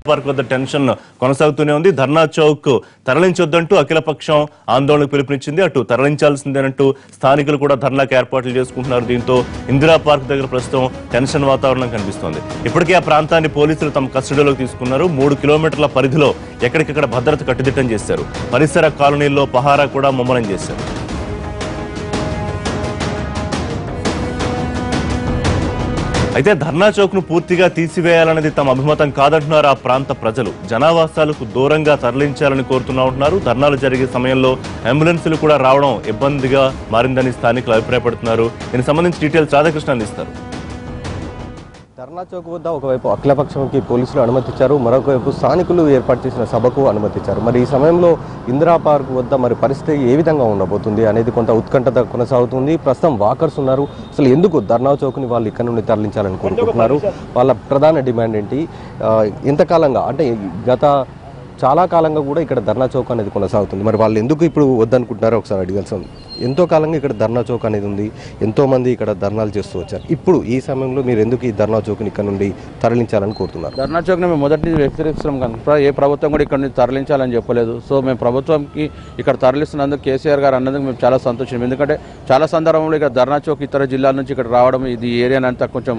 Park వద్ద tension కొనసాగుతూనే ఉంది. ధర్నా చౌక్ తరలించొద్దంటూ అఖిలపక్షం ఆందోళనకు పిలుపునిచ్చింది. అటు తరలించాల్సిందేనంటూ స్థానికులు కూడా ధర్నాకు ఏర్పాట్లు చేసుకుంటున్నారు. దీంతో ఇందిరా పార్క్ దగ్గర ప్రస్తుతం టెన్షన్ వాతావరణం కనిపిస్తోంది. ఇప్పటికే ఆ ప్రాంతాన్ని పోలీసులు తమ కస్టడీలోకి తీసుకున్నారు. 3 కిలోమీటర్ల పరిధిలో ఎక్కడికక్కడ భద్రత కట్టుదిట్టం చేశారు. పరిసర కాలనీల్లో పహారా కూడా ముమ్మరం చేశారు. అయితే ధర్నా చౌక్ ను పూర్తిగా తీసివేయాలనేది తమ అభిమతం కాదంటున్నారు ఆ ప్రాంత ప్రజలు. జనావాసాలకు దూరంగా తరలించాలని కోరుతున్నారు. ధర్నాలు జరిగే సమయంలో అంబులెన్సులు కూడా రావడం ఇబ్బందిగా మారిందని స్థానికులు అభిప్రాయపడుతున్నారు. దీనికి సంబంధించి డీటెయిల్స్ రాధాకృష్ణ అందిస్తారు. ధర్నా చౌక్ వద్ద ఒకవైపు అఖిలపక్షంకి పోలీసులు అనుమతిచ్చారు, మరొకవైపు స్థానికులు ఏర్పాటు చేసిన సభకు అనుమతిచ్చారు. మరి ఈ సమయంలో ఇందిరా పార్క్ వద్ద మరి పరిస్థితి ఏ విధంగా ఉండబోతుంది అనేది కొంత ఉత్కంఠత కొనసాగుతుంది. ప్రస్తుతం వాకర్స్ ఉన్నారు. అసలు ఎందుకు ధర్నా చౌక్ని వాళ్ళు ఇక్కడ నుండి తరలించాలని కోరుకుంటున్నారు? వాళ్ళ ప్రధాన డిమాండ్ ఏంటి? ఎంతకాలంగా అంటే గత చాలా కాలంగా కూడా ఇక్కడ ధర్నా చౌక్ అనేది కొనసాగుతుంది. మరి వాళ్ళు ఎందుకు ఇప్పుడు వద్దనుకుంటున్నారో ఒకసారి అడగాల్సి ఉంది. ఎంతో కాలంగా ఇక్కడ ధర్నా చౌక్ అనేది ఉంది. ఎంతోమంది ఇక్కడ ధర్నాలు చేస్తూ వచ్చారు. ఇప్పుడు ఈ సమయంలో మీరు ఎందుకు ఈ ధర్నా చౌక్ని ఇక్కడ నుండి తరలించాలని కోరుతున్నారు? ధర్నా చౌక్ని మేము మొదటి నుంచి వ్యతిరేకిస్తున్నాం కనుక ఏ ప్రభుత్వం కూడా ఇక్కడ నుంచి తరలించాలని చెప్పలేదు. సో మేము ప్రభుత్వంకి ఇక్కడ తరలిస్తున్నందుకు కేసీఆర్ గారు అన్నందుకు మేము చాలా సంతోషం. ఎందుకంటే చాలా సందర్భంలో ఇక్కడ ధర్నా చౌక్ ఇతర జిల్లాల నుంచి ఇక్కడ రావడం, ఇది ఏరియాని అంతా కొంచెం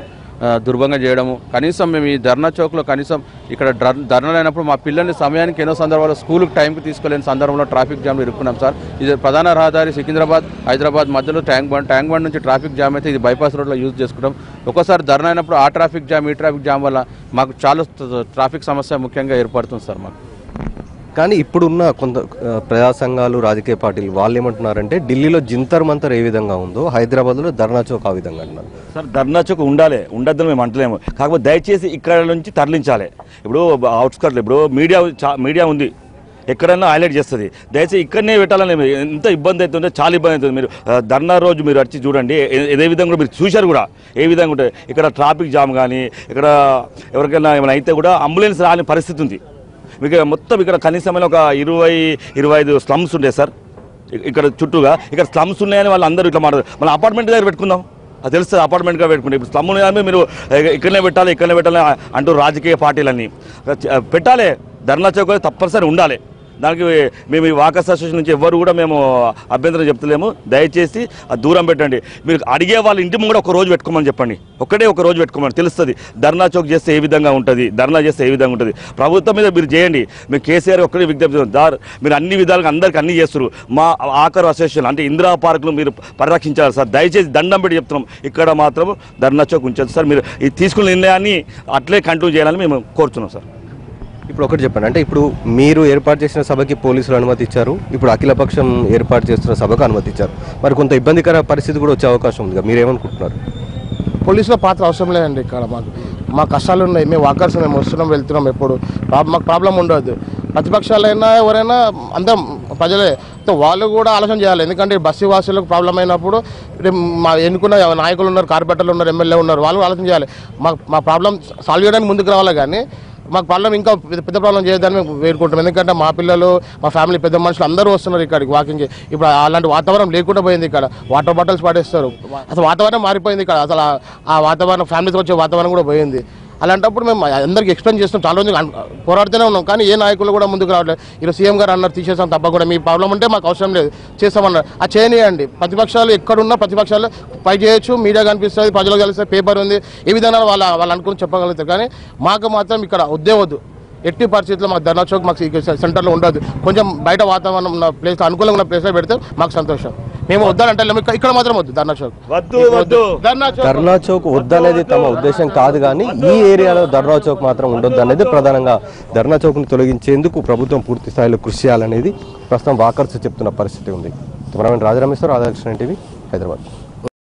దుర్భంగా చేయడము. కనీసం మేము ఈ ధర్నా చౌక్లో కనీసం ఇక్కడ ధర్నాలు అయినప్పుడు మా పిల్లల్ని సమయానికి ఎన్నో సందర్భాల్లో స్కూల్కి టైంకి తీసుకెళ్ళిన సందర్భంలో ట్రాఫిక్ జామ్లో ఇరుక్కున్నాం సార్. ఇది ప్రధాన రహదారి సికింద్రాబాద్ హైదరాబాద్ మధ్యలో ట్యాంక్ బండ్ నుంచి ట్రాఫిక్ జామ్ అయితే ఇది బైపాస్ రోడ్లో యూజ్ చేసుకుంటాం. ఒక్కోసారి ధర్నా అయినప్పుడు ఆ ట్రాఫిక్ జామ్ ఈ ట్రాఫిక్ జామ్ వల్ల మాకు చాలా ట్రాఫిక్ సమస్య ముఖ్యంగా ఏర్పడుతుంది సార్ మాకు. కానీ ఇప్పుడున్న కొంత ప్రజా సంఘాలు, రాజకీయ పార్టీలు వాళ్ళు ఏమంటున్నారంటే ఢిల్లీలో జింతర్ మంతర్ ఏ విధంగా ఉందో హైదరాబాద్లో ధర్నా చౌక్ ఆ విధంగా అంటున్నారు. సార్ ధర్నా చౌక్ ఉండాలి, ఉండద్దని మేము అంటలేము. కాకపోతే దయచేసి ఇక్కడ నుంచి తరలించాలి. ఇప్పుడు అవుట్స్కర్ట్లో ఇప్పుడు మీడియా ఉంది, ఎక్కడైనా హైలైట్ చేస్తుంది. దయచేసి ఇక్కడనే పెట్టాలని ఎంత ఇబ్బంది అవుతుందో చాలా ఇబ్బంది అవుతుంది. మీరు ధర్నా రోజు మీరు వచ్చి చూడండి, ఏ విధంగా కూడా మీరు చూశారు కూడా ఏ విధంగా ఉంటుంది. ఇక్కడ ట్రాఫిక్ జామ్ కానీ ఇక్కడ ఎవరికైనా ఏమైనా అయితే కూడా అంబులెన్స్ రాని పరిస్థితి ఉంది. మీకు మొత్తం ఇక్కడ కనీసమైన ఒక 20-25 స్లమ్స్ ఉంటాయి సార్ ఇక్కడ చుట్టూగా. ఇక్కడ స్లమ్స్ ఉన్నాయని వాళ్ళు అందరూ ఇట్లా మాట్లాడారు. మన అపార్ట్మెంట్ దగ్గర పెట్టుకుందాం, అది తెలుస్తుంది. అపార్ట్మెంట్గా పెట్టుకుంటే ఇప్పుడు స్లమ్ ఉన్నాయని మీరు ఇక్కడనే పెట్టాలి అంటూ రాజకీయ పార్టీలన్నీ పెట్టాలి. ధర్నా చౌక్ తప్పనిసరి ఉండాలి. దానికి మేము ఈ వాకర్స్ అసోసియేషన్ నుంచి ఎవరు కూడా మేము అభ్యంతరం చెప్తలేము. దయచేసి దూరం పెట్టండి. మీరు అడిగే వాళ్ళ ఇంటి ముందు ఒక రోజు పెట్టుకోమని చెప్పండి. ఒక రోజు పెట్టుకోమని తెలుస్తుంది ధర్నా చౌక్ చేస్తే ఏ విధంగా ఉంటుంది, ధర్నా చేస్తే ఏ విధంగా ఉంటుంది. ప్రభుత్వం మీద మీరు చేయండి. మీరు కేసీఆర్ ఒక్కడే విజ్ఞప్తి మీరు అన్ని విధాలుగా అందరికీ అన్నీ చేస్తారు. మా ఆకర్ అసోసియేషన్ అంటే ఇందిరా పార్కులు మీరు పరిరక్షించాలి సార్. దయచేసి దండం పెట్టి చెప్తున్నాం, ఇక్కడ మాత్రం ధర్నా చౌక్ ఉంచదు సార్. మీరు ఈ తీసుకున్న నిర్ణయాన్ని అట్లే కంటిన్యూ చేయాలని మేము కోరుతున్నాం సార్. ఇప్పుడు ఒకటి చెప్పండి, అంటే ఇప్పుడు మీరు ఏర్పాటు చేసిన సభకి పోలీసులు అనుమతి ఇచ్చారు, ఇప్పుడు అఖిలపక్షం ఏర్పాటు చేస్తున్న సభకు అనుమతి ఇచ్చారు. మరి కొంత ఇబ్బందికర పరిస్థితి కూడా వచ్చే అవకాశం ఉంది. మీరేమనుకుంటున్నారు? పోలీసుల పాత్ర అవసరం లేదండి. ఇక్కడ మా కష్టాలు ఉన్నాయి. మేము వాకర్స్ మేము వస్తున్నాం వెళ్తున్నాం. ఎప్పుడు మాకు ప్రాబ్లం ఉండదు. ప్రతిపక్షాలైనా ఎవరైనా అందరం ప్రజలే, వాళ్ళు కూడా ఆలోచన చేయాలి. ఎందుకంటే బస్సు వాసులకు ప్రాబ్లం అయినప్పుడు మా ఎన్నుకున్న నాయకులు ఉన్నారు, కార్పొరేటర్లు ఉన్నారు, ఎమ్మెల్యే ఉన్నారు, వాళ్ళు ఆలోచన చేయాలి. మా ప్రాబ్లం సాల్వ్ చేయడానికి ముందుకు రావాలి. కానీ మాకు ప్రాబ్లం ఇంకా పెద్ద ప్రాబ్లం చేయొద్దని మేము వేడుకుంటాం. ఎందుకంటే మా పిల్లలు, మా ఫ్యామిలీ, పెద్ద మనుషులు అందరూ వస్తున్నారు ఇక్కడికి వాకింగ్కి. ఇప్పుడు అలాంటి వాతావరణం లేకుండా పోయింది. ఇక్కడ వాటర్ బాటిల్స్ పడేస్తారు. అసలు వాతావరణం మారిపోయింది ఇక్కడ. అసలు ఆ వాతావరణం ఫ్యామిలీతో వచ్చే వాతావరణం కూడా పోయింది. అలాంటప్పుడు మేము అందరికీ ఎక్స్ప్లెయిన్ చేస్తాం, చాలా రోజులు పోరాడుతూనే ఉన్నాం. కానీ ఏ నాయకులు కూడా ముందుకు రావట్లేదు. ఇలా సీఎం గారు అన్నారు తీసేసాం తప్ప కూడా మీ ప్రాబ్లం ఉంటే మాకు అవసరం లేదు చేస్తామన్నారు. అది చేయనియండి. ప్రతిపక్షాలు ఎక్కడున్నా ప్రతిపక్షాలు ఫైట్ చేయొచ్చు, మీడియా కనిపిస్తుంది, ప్రజలకు కలిస్తే పేపర్ ఉంది, ఏ విధానాలు వాళ్ళు అనుకుని చెప్పగలుగుతారు. కానీ మాకు మాత్రం ఇక్కడ వద్దు. ఎట్టి పరిస్థితుల్లో మాకు ధర్నా చౌక్ మాకు సెంటర్లో ఉండదు. కొంచెం బయట వాతావరణం ఉన్న ప్లేస్, అనుకూలంగా ఉన్న ప్లేస్లో పెడితే మాకు సంతోషం. మేము వద్దానంటే ఇక్కడ మాత్రం వద్దు. ధర్నా చౌక్ వద్దనేది తమ ఉద్దేశం కాదు. కానీ ఈ ఏరియాలో ధర్నా చౌక్ మాత్రం ఉండొద్దు అనేది ప్రధానంగా. ధర్నా చౌక్ను తొలగించేందుకు ప్రభుత్వం పూర్తి స్థాయిలో కృషి చేయాలనేది ప్రస్తుతం వాకర్స్ చెప్తున్న పరిస్థితి ఉంది. Cameraman Rajarameshwar, Radhakrishna TV, Hyderabad.